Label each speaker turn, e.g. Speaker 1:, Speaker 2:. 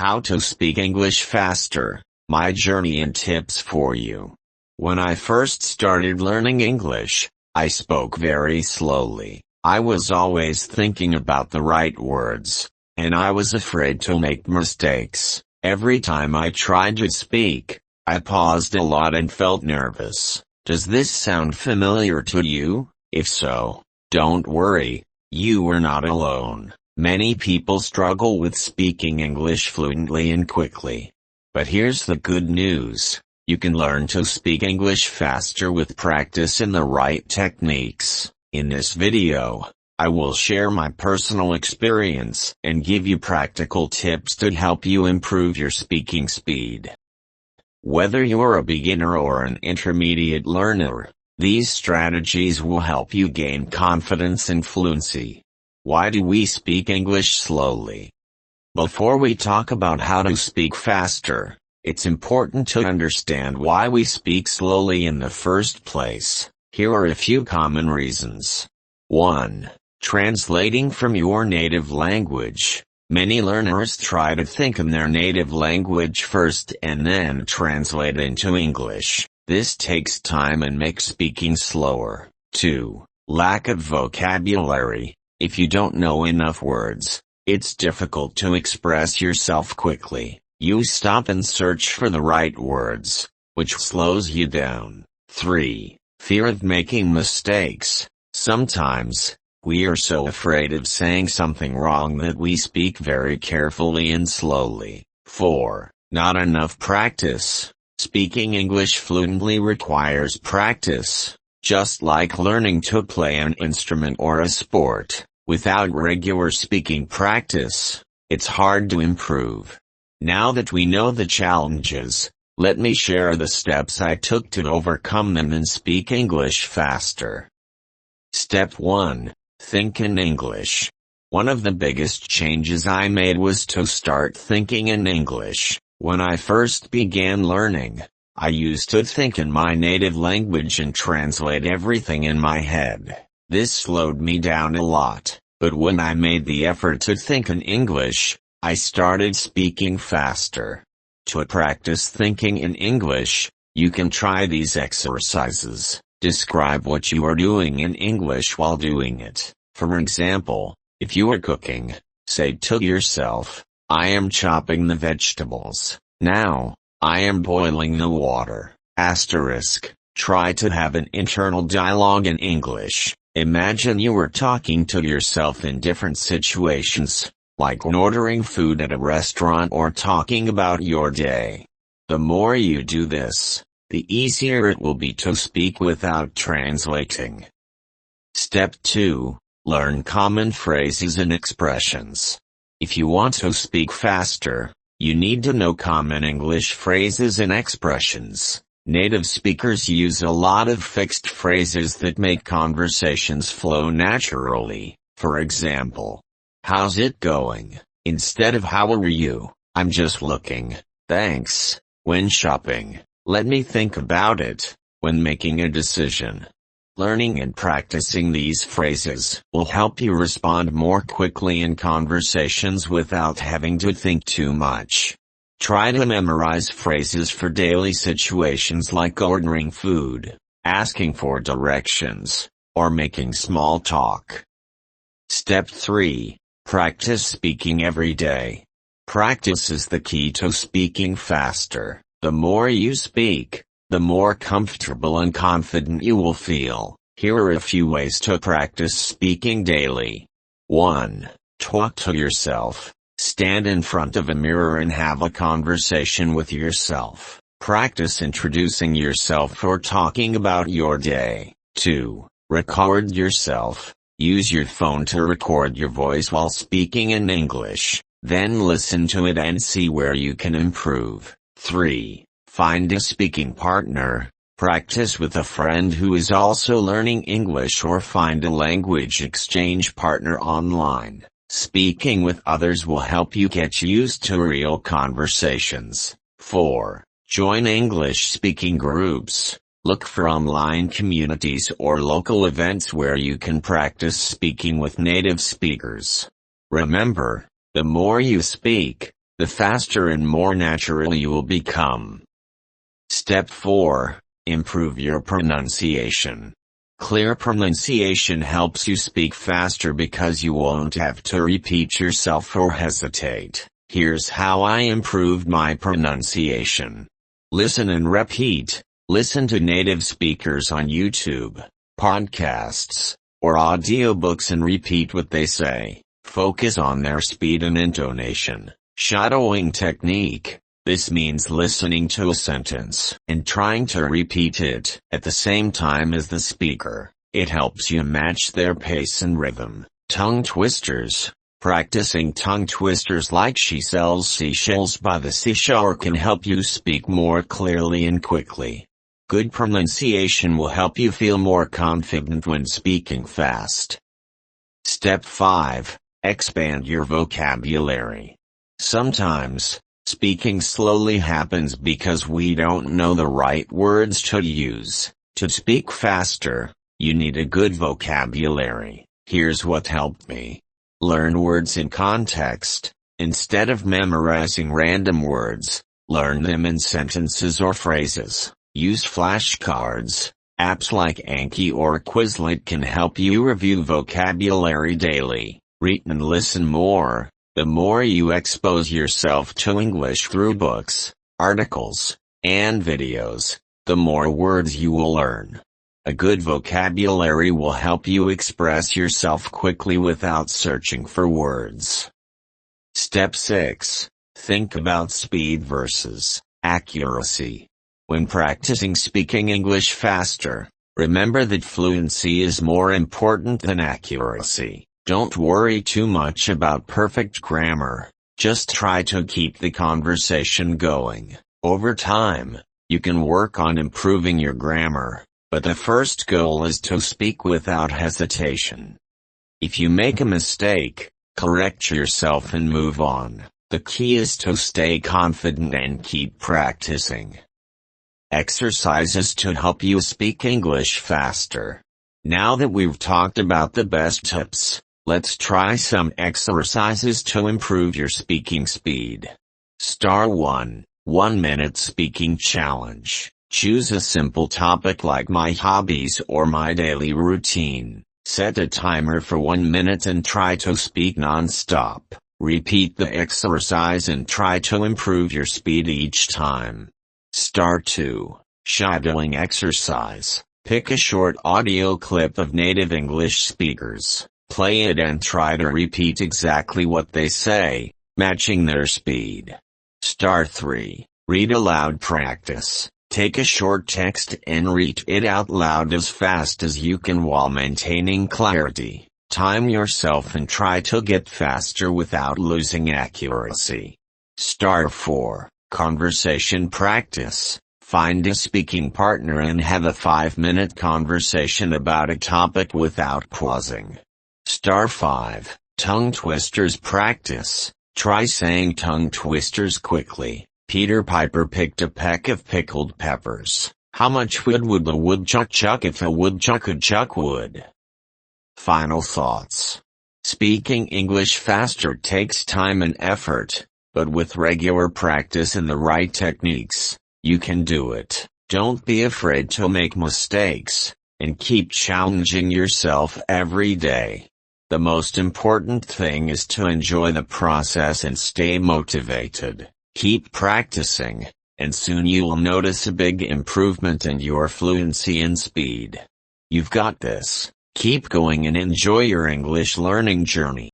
Speaker 1: How to speak English faster, my journey and tips for you. When I first started learning English, I spoke very slowly. I was always thinking about the right words, and I was afraid to make mistakes. Every time I tried to speak, I paused a lot and felt nervous. Does this sound familiar to you? If so, don't worry, you are not alone. Many people struggle with speaking English fluently and quickly. But here's the good news. You can learn to speak English faster with practice and the right techniques. In this video, I will share my personal experience and give you practical tips to help you improve your speaking speed. Whether you're a beginner or an intermediate learner, these strategies will help you gain confidence and fluency. Why do we speak English slowly? Before we talk about how to speak faster, it's important to understand why we speak slowly in the first place. Here are a few common reasons. 1. Translating from your native language. Many learners try to think in their native language first and then translate into English. This takes time and makes speaking slower. 2. Lack of vocabulary. If you don't know enough words, it's difficult to express yourself quickly. You stop and search for the right words, which slows you down. 3. Fear of making mistakes. Sometimes, we are so afraid of saying something wrong that we speak very carefully and slowly. 4. Not enough practice. Speaking English fluently requires practice, just like learning to play an instrument or a sport. Without regular speaking practice, it's hard to improve. Now that we know the challenges, let me share the steps I took to overcome them and speak English faster. Step 1. Think in English. One of the biggest changes I made was to start thinking in English. When I first began learning, I used to think in my native language and translate everything in my head. This slowed me down a lot, but when I made the effort to think in English, I started speaking faster. To practice thinking in English, you can try these exercises. Describe what you are doing in English while doing it. For example, if you are cooking, say to yourself, I am chopping the vegetables. Now, I am boiling the water. Asterisk. Try to have an internal dialogue in English. Imagine you were talking to yourself in different situations, like ordering food at a restaurant or talking about your day. The more you do this, the easier it will be to speak without translating. Step 2. Learn common phrases and expressions. If you want to speak faster, you need to know common English phrases and expressions. Native speakers use a lot of fixed phrases that make conversations flow naturally. For example, how's it going? Instead of how are you? I'm just looking. Thanks. When shopping, let me think about it. When making a decision. Learning and practicing these phrases will help you respond more quickly in conversations without having to think too much. Try to memorize phrases for daily situations like ordering food, asking for directions, or making small talk. Step 3. Practice speaking every day. Practice is the key to speaking faster. The more you speak, the more comfortable and confident you will feel. Here are a few ways to practice speaking daily. 1. Talk to yourself. Stand in front of a mirror and have a conversation with yourself. Practice introducing yourself or talking about your day. 2. Record yourself. Use your phone to record your voice while speaking in English. Then listen to it and see where you can improve. 3. Find a speaking partner. Practice with a friend who is also learning English or find a language exchange partner online. Speaking with others will help you get used to real conversations. 4. Join English-speaking groups. Look for online communities or local events where you can practice speaking with native speakers. Remember, the more you speak, the faster and more natural you will become. Step 4. Improve your pronunciation. Clear pronunciation helps you speak faster because you won't have to repeat yourself or hesitate. Here's how I improved my pronunciation. Listen and repeat. Listen to native speakers on YouTube, podcasts, or audiobooks and repeat what they say. Focus on their speed and intonation. Shadowing technique. This means listening to a sentence and trying to repeat it at the same time as the speaker. It helps you match their pace and rhythm. Tongue twisters. Practicing tongue twisters like she sells seashells by the seashore can help you speak more clearly and quickly. Good pronunciation will help you feel more confident when speaking fast. Step 5. Expand your vocabulary. Sometimes, speaking slowly happens because we don't know the right words to use. To speak faster, you need a good vocabulary. Here's what helped me. Learn words in context. Instead of memorizing random words, learn them in sentences or phrases. Use flashcards. Apps like Anki or Quizlet can help you review vocabulary daily. Read and listen more. The more you expose yourself to English through books, articles, and videos, the more words you will learn. A good vocabulary will help you express yourself quickly without searching for words. Step 6. Think about speed versus accuracy. When practicing speaking English faster, remember that fluency is more important than accuracy. Don't worry too much about perfect grammar. Just try to keep the conversation going. Over time, you can work on improving your grammar, but the first goal is to speak without hesitation. If you make a mistake, correct yourself and move on. The key is to stay confident and keep practicing. Exercises to help you speak English faster. Now that we've talked about the best tips, let's try some exercises to improve your speaking speed. Star 1. 1-minute speaking challenge. Choose a simple topic like my hobbies or my daily routine. Set a timer for 1 minute and try to speak non-stop. Repeat the exercise and try to improve your speed each time. Star 2. Shadowing exercise. Pick a short audio clip of native English speakers. Play it and try to repeat exactly what they say, matching their speed. Star 3. Read aloud practice. Take a short text and read it out loud as fast as you can while maintaining clarity. Time yourself and try to get faster without losing accuracy. Star 4. Conversation practice. Find a speaking partner and have a 5-minute conversation about a topic without pausing. Star 5. Tongue twisters practice. Try saying tongue twisters quickly. Peter Piper picked a peck of pickled peppers. How much wood would the woodchuck chuck if a woodchuck could chuck wood? Final thoughts. Speaking English faster takes time and effort, but with regular practice and the right techniques, you can do it. Don't be afraid to make mistakes, and keep challenging yourself every day. The most important thing is to enjoy the process and stay motivated. Keep practicing, and soon you'll notice a big improvement in your fluency and speed. You've got this. Keep going and enjoy your English learning journey.